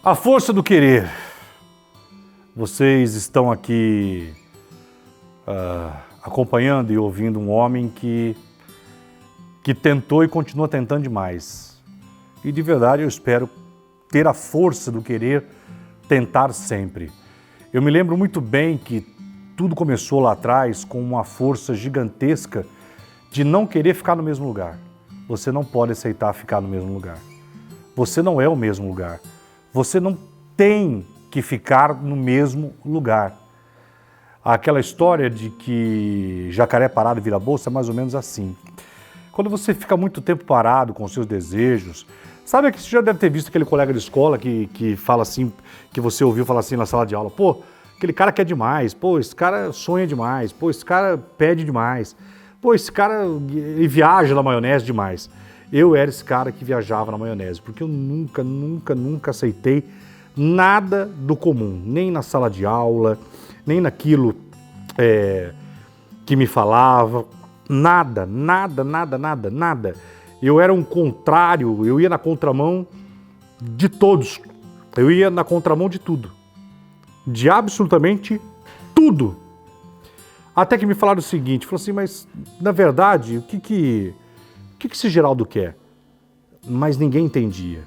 A força do querer. Vocês estão aqui acompanhando e ouvindo um homem que tentou e continua tentando demais. E de verdade eu espero ter a força do querer tentar sempre. Eu me lembro muito bem que tudo começou lá atrás com uma força gigantesca de não querer ficar no mesmo lugar. Você não pode aceitar ficar no mesmo lugar. Você não é o mesmo lugar. Você não tem que ficar no mesmo lugar. Aquela história de que jacaré parado vira bolsa é mais ou menos assim. Quando você fica muito tempo parado com os seus desejos, sabe que você já deve ter visto aquele colega de escola que fala assim, que você ouviu falar assim na sala de aula, pô, aquele cara quer demais, pô, esse cara sonha demais, pô, esse cara pede demais, pô, esse cara ele viaja na maionese demais. Eu era esse cara que viajava na maionese, porque eu nunca aceitei nada do comum, nem na sala de aula, nem naquilo que me falava, nada. Eu era um contrário, eu ia na contramão de todos, eu ia na contramão de tudo, de absolutamente tudo. Até que me falaram o seguinte, falou assim, mas na verdade, o que esse Geraldo quer? Mas ninguém entendia.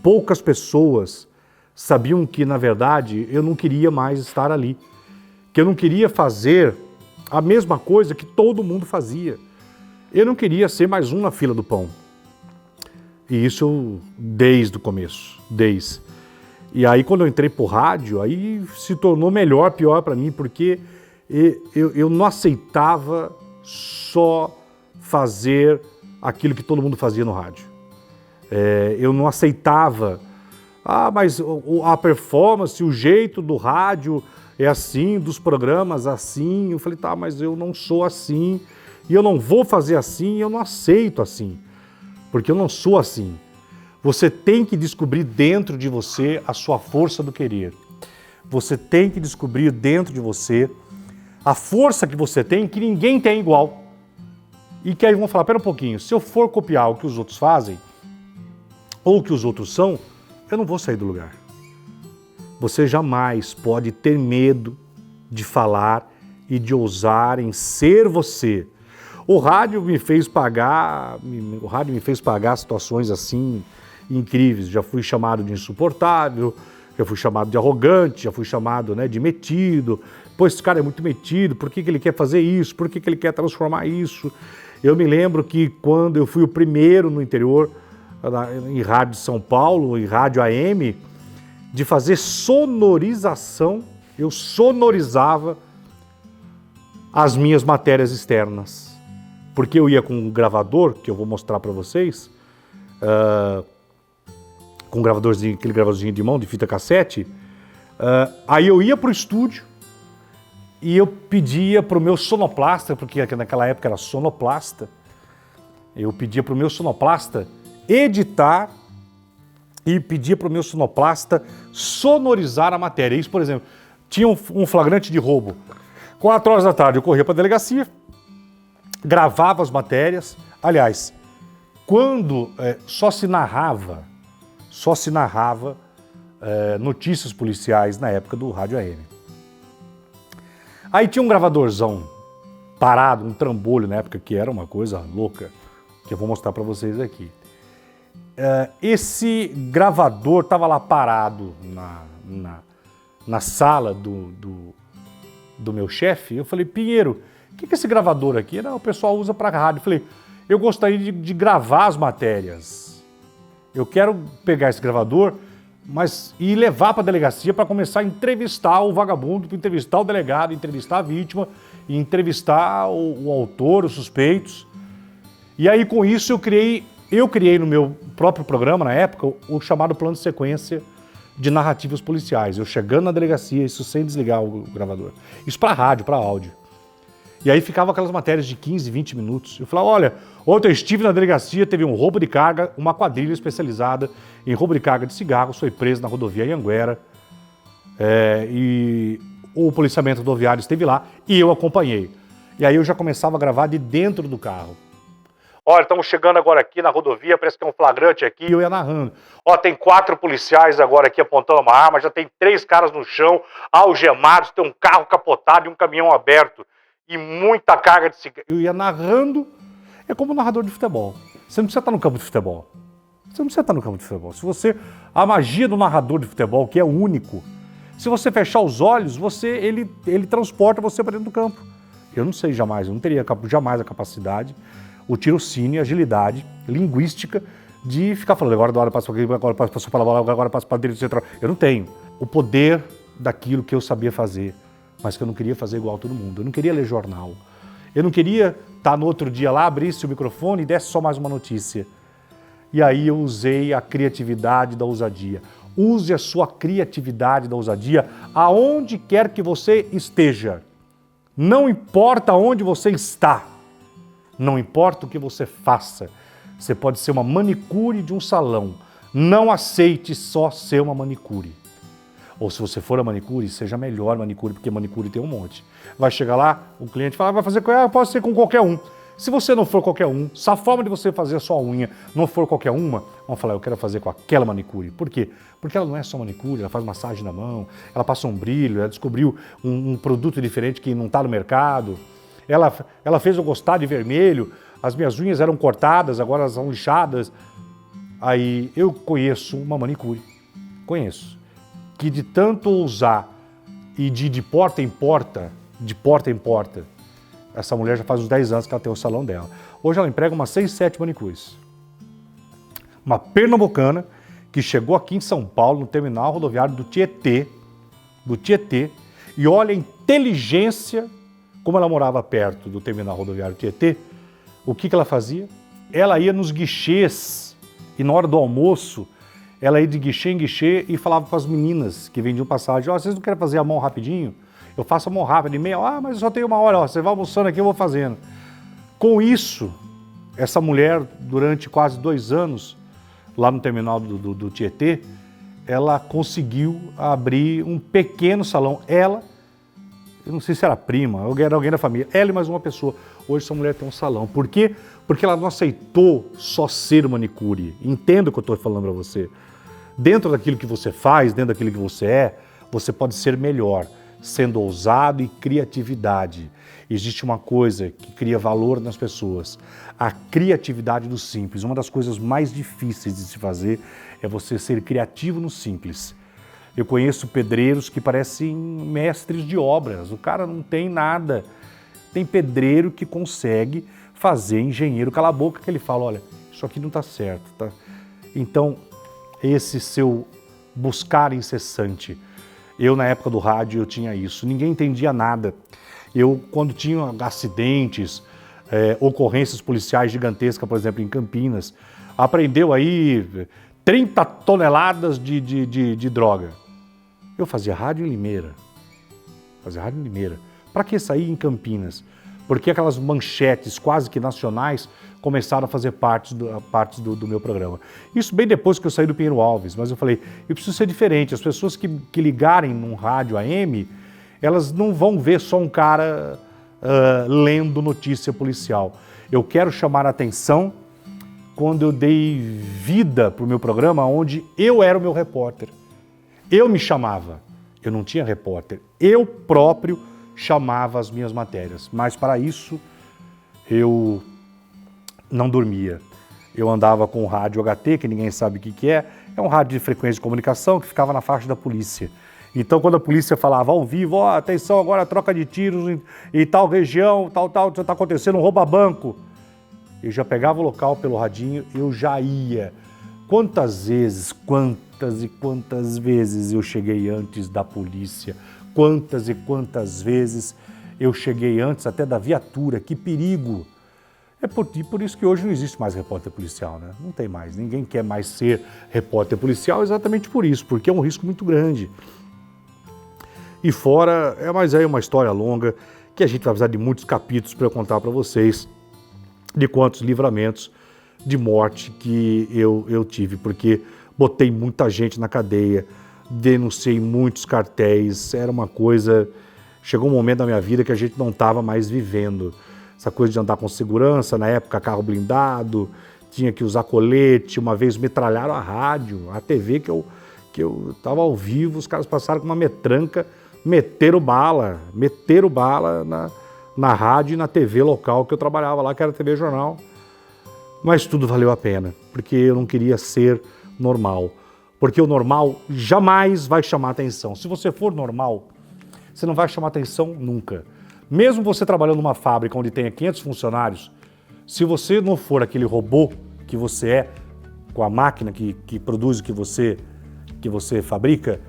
Poucas pessoas sabiam que, na verdade, eu não queria mais estar ali. Que eu não queria fazer a mesma coisa que todo mundo fazia. Eu não queria ser mais um na fila do pão. E isso desde o começo, E aí quando eu entrei pro rádio, aí se tornou pior para mim, porque eu não aceitava só fazer aquilo que todo mundo fazia no rádio. Eu não aceitava, mas a performance, o jeito do rádio é assim, dos programas assim. Eu falei, tá, mas eu não sou assim, e eu não vou fazer assim, eu não aceito assim, porque eu não sou assim. Você tem que descobrir dentro de você a sua força do querer. Você tem que descobrir dentro de você a força que você tem, que ninguém tem igual. E que aí vão falar, pera um pouquinho, se eu for copiar o que os outros fazem, ou o que os outros são, eu não vou sair do lugar. Você jamais pode ter medo de falar e de ousar em ser você. O rádio me fez pagar situações assim incríveis. Já fui chamado de insuportável, já fui chamado de arrogante, já fui chamado, de metido. Pô, esse cara é muito metido, por que ele quer fazer isso? Por que ele quer transformar isso? Eu me lembro que quando eu fui o primeiro no interior, em rádio de São Paulo, em rádio AM, de fazer sonorização, eu sonorizava as minhas matérias externas. Porque eu ia com um gravador, que eu vou mostrar para vocês, com um gravadorzinho, aquele gravadorzinho de mão, de fita cassete, aí eu ia para o estúdio e eu pedia para o meu sonoplasta, porque naquela época era sonoplasta, eu pedia para o meu sonoplasta editar e pedia para o meu sonoplasta sonorizar a matéria. Isso, por exemplo, tinha um flagrante de roubo. 4 horas da tarde eu corria para a delegacia, gravava as matérias. Aliás, quando só se narrava notícias policiais na época do rádio AM. Aí tinha um gravadorzão parado, um trambolho na época, que era uma coisa louca, que eu vou mostrar para vocês aqui. Esse gravador estava lá parado na sala do meu chefe. Eu falei, Pinheiro, o que é esse gravador aqui? Não, o pessoal usa para rádio. Eu falei, eu gostaria de gravar as matérias. Eu quero pegar esse gravador, e levar para a delegacia para começar a entrevistar o vagabundo, para entrevistar o delegado, entrevistar a vítima, e entrevistar o autor, os suspeitos. E aí com isso eu criei no meu próprio programa, na época, o chamado plano de sequência de narrativas policiais. Eu chegando na delegacia, isso sem desligar o gravador. Isso para rádio, para áudio. E aí ficava aquelas matérias de 15, 20 minutos. Eu falava, olha, ontem eu estive na delegacia, teve um roubo de carga, uma quadrilha especializada em roubo de carga de cigarros, foi preso na rodovia Anhanguera, e o policiamento rodoviário esteve lá e eu acompanhei. E aí eu já começava a gravar de dentro do carro. Olha, estamos chegando agora aqui na rodovia, parece que é um flagrante aqui. E eu ia narrando. Ó, tem 4 policiais agora aqui apontando uma arma, já tem 3 caras no chão, algemados, tem um carro capotado e um caminhão aberto. E muita carga de cigarro. Eu ia narrando, é como um narrador de futebol. Você não precisa estar no campo de futebol. Você não precisa estar no campo de futebol. A magia do narrador de futebol, que é único, se você fechar os olhos, ele transporta você para dentro do campo. Eu não sei jamais, eu não teria jamais a capacidade, o tirocínio, a agilidade linguística de ficar falando agora passa para aqui, agora passa para lá, agora passa para dentro do central. Eu não tenho o poder daquilo que eu sabia fazer, mas que eu não queria fazer igual a todo mundo. Eu não queria ler jornal. Eu não queria estar no outro dia lá, abrisse o microfone e desse só mais uma notícia. E aí eu usei a criatividade da ousadia. Use a sua criatividade da ousadia aonde quer que você esteja. Não importa onde você está. Não importa o que você faça. Você pode ser uma manicure de um salão. Não aceite só ser uma manicure. Ou se você for a manicure, seja a melhor manicure, porque manicure tem um monte. Vai chegar lá, o cliente fala, vai fazer com ela, pode ser com qualquer um. Se você não for qualquer um, se a forma de você fazer a sua unha não for qualquer uma, vamos falar, eu quero fazer com aquela manicure. Por quê? Porque ela não é só manicure, ela faz massagem na mão, ela passa um brilho, ela descobriu um produto diferente que não está no mercado, ela fez eu gostar de vermelho, as minhas unhas eram cortadas, agora elas são lixadas. Aí eu conheço uma manicure, que de tanto usar e de porta em porta, essa mulher já faz uns 10 anos que ela tem o salão dela. Hoje ela emprega umas 6, 7 manicures. Uma pernambucana que chegou aqui em São Paulo, no terminal rodoviário do Tietê, e olha a inteligência, como ela morava perto do terminal rodoviário Tietê, o que ela fazia? Ela ia nos guichês e na hora do almoço, ela ia de guichê em guichê e falava para as meninas que vendiam passagem, ó, vocês não querem fazer a mão rapidinho? Eu faço a mão rápida, em meia hora, mas eu só tenho 1 hora, ó, você vai almoçando aqui, eu vou fazendo. Com isso, essa mulher, durante quase 2 anos, lá no terminal do Tietê, ela conseguiu abrir um pequeno salão. Ela, eu não sei se era prima, ou era alguém da família, ela e mais uma pessoa. Hoje essa mulher tem um salão. Por quê? Porque ela não aceitou só ser manicure. Entenda o que eu estou falando para você. Dentro daquilo que você faz, dentro daquilo que você é, você pode ser melhor, sendo ousado e criatividade. Existe uma coisa que cria valor nas pessoas, a criatividade do simples. Uma das coisas mais difíceis de se fazer é você ser criativo no simples. Eu conheço pedreiros que parecem mestres de obras, o cara não tem nada. Tem pedreiro que consegue fazer engenheiro cala a boca, que ele fala, olha, isso aqui não está certo, tá? Então, esse seu buscar incessante. Eu, na época do rádio, eu tinha isso. Ninguém entendia nada. Eu, quando tinha acidentes, ocorrências policiais gigantescas, por exemplo, em Campinas, apreendeu aí 30 toneladas de droga. Eu fazia rádio em Limeira. Para que sair em Campinas? Porque aquelas manchetes quase que nacionais começaram a fazer parte do meu programa. Isso bem depois que eu saí do Pinheiro Alves, mas eu falei, eu preciso ser diferente. As pessoas que ligarem num rádio AM, elas não vão ver só um cara lendo notícia policial. Eu quero chamar a atenção quando eu dei vida para o meu programa, onde eu era o meu repórter. Eu me chamava, eu não tinha repórter, eu próprio chamava as minhas matérias, mas para isso eu não dormia. Eu andava com o rádio HT, que ninguém sabe o que é um rádio de frequência de comunicação que ficava na faixa da polícia. Então, quando a polícia falava ao vivo, ó, atenção, agora troca de tiros em tal região, tal, está acontecendo um rouba-banco. Eu já pegava o local pelo radinho, eu já ia. Quantas vezes eu cheguei antes da polícia? Quantas e quantas vezes eu cheguei antes até da viatura? Que perigo! É por isso que hoje não existe mais repórter policial, né? Não tem mais. Ninguém quer mais ser repórter policial exatamente por isso, porque é um risco muito grande. E fora, mas aí é uma história longa, que a gente vai precisar de muitos capítulos para eu contar para vocês de quantos livramentos de morte que eu tive, porque botei muita gente na cadeia, denunciei muitos cartéis, era uma coisa... Chegou um momento da minha vida que a gente não estava mais vivendo. essa coisa de andar com segurança, na época carro blindado, tinha que usar colete, uma vez metralharam a rádio, a TV que eu estava ao vivo, os caras passaram com uma metranca, meteram bala na rádio e na TV local que eu trabalhava lá, que era a TV Jornal. Mas tudo valeu a pena, porque eu não queria ser normal. Porque o normal jamais vai chamar atenção. Se você for normal, você não vai chamar atenção nunca. Mesmo você trabalhando numa fábrica onde tenha 500 funcionários, se você não for aquele robô que você é, com a máquina que produz o que você fabrica,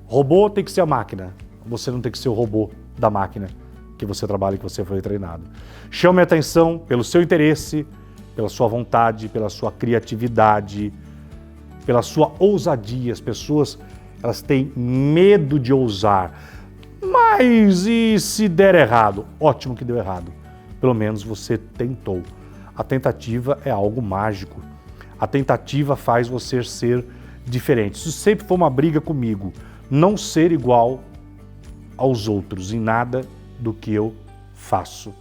robô tem que ser a máquina. Você não tem que ser o robô da máquina que você trabalha e que você foi treinado. Chame a atenção pelo seu interesse, pela sua vontade, pela sua criatividade, pela sua ousadia. As pessoas, elas têm medo de ousar. Mas e se der errado? Ótimo que deu errado. Pelo menos você tentou. A tentativa é algo mágico. A tentativa faz você ser diferente. Isso sempre foi uma briga comigo. Não ser igual aos outros em nada do que eu faço.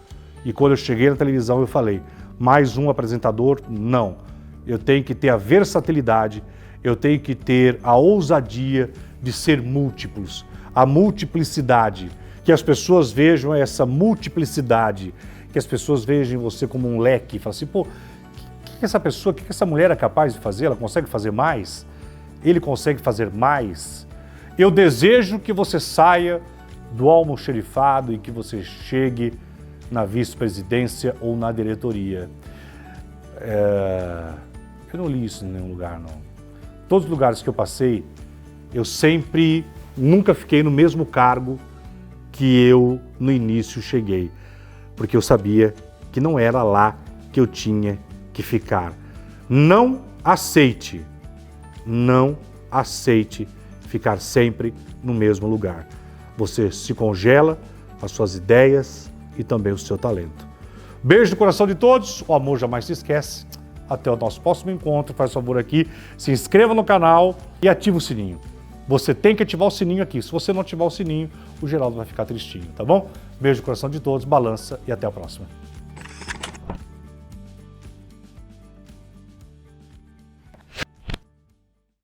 E quando eu cheguei na televisão eu falei, mais um apresentador? Não. Eu tenho que ter a versatilidade, eu tenho que ter a ousadia de ser múltiplos. A multiplicidade, que as pessoas vejam essa multiplicidade, que as pessoas vejam você como um leque, e falam assim, pô, o que essa pessoa, o que essa mulher é capaz de fazer? Ela consegue fazer mais? Ele consegue fazer mais? Eu desejo que você saia do almoxerifado e que você chegue na vice-presidência ou na diretoria. Eu não li isso em nenhum lugar, não. Todos os lugares que eu passei, eu nunca fiquei no mesmo cargo que eu no início cheguei, porque eu sabia que não era lá que eu tinha que ficar. Não aceite ficar sempre no mesmo lugar. Você se congela, as suas ideias e também o seu talento. Beijo no coração de todos, o amor jamais se esquece. Até o nosso próximo encontro, faz favor aqui, se inscreva no canal e ative o sininho. Você tem que ativar o sininho aqui, se você não ativar o sininho, o Geraldo vai ficar tristinho, tá bom? Beijo no coração de todos, balança e até a próxima.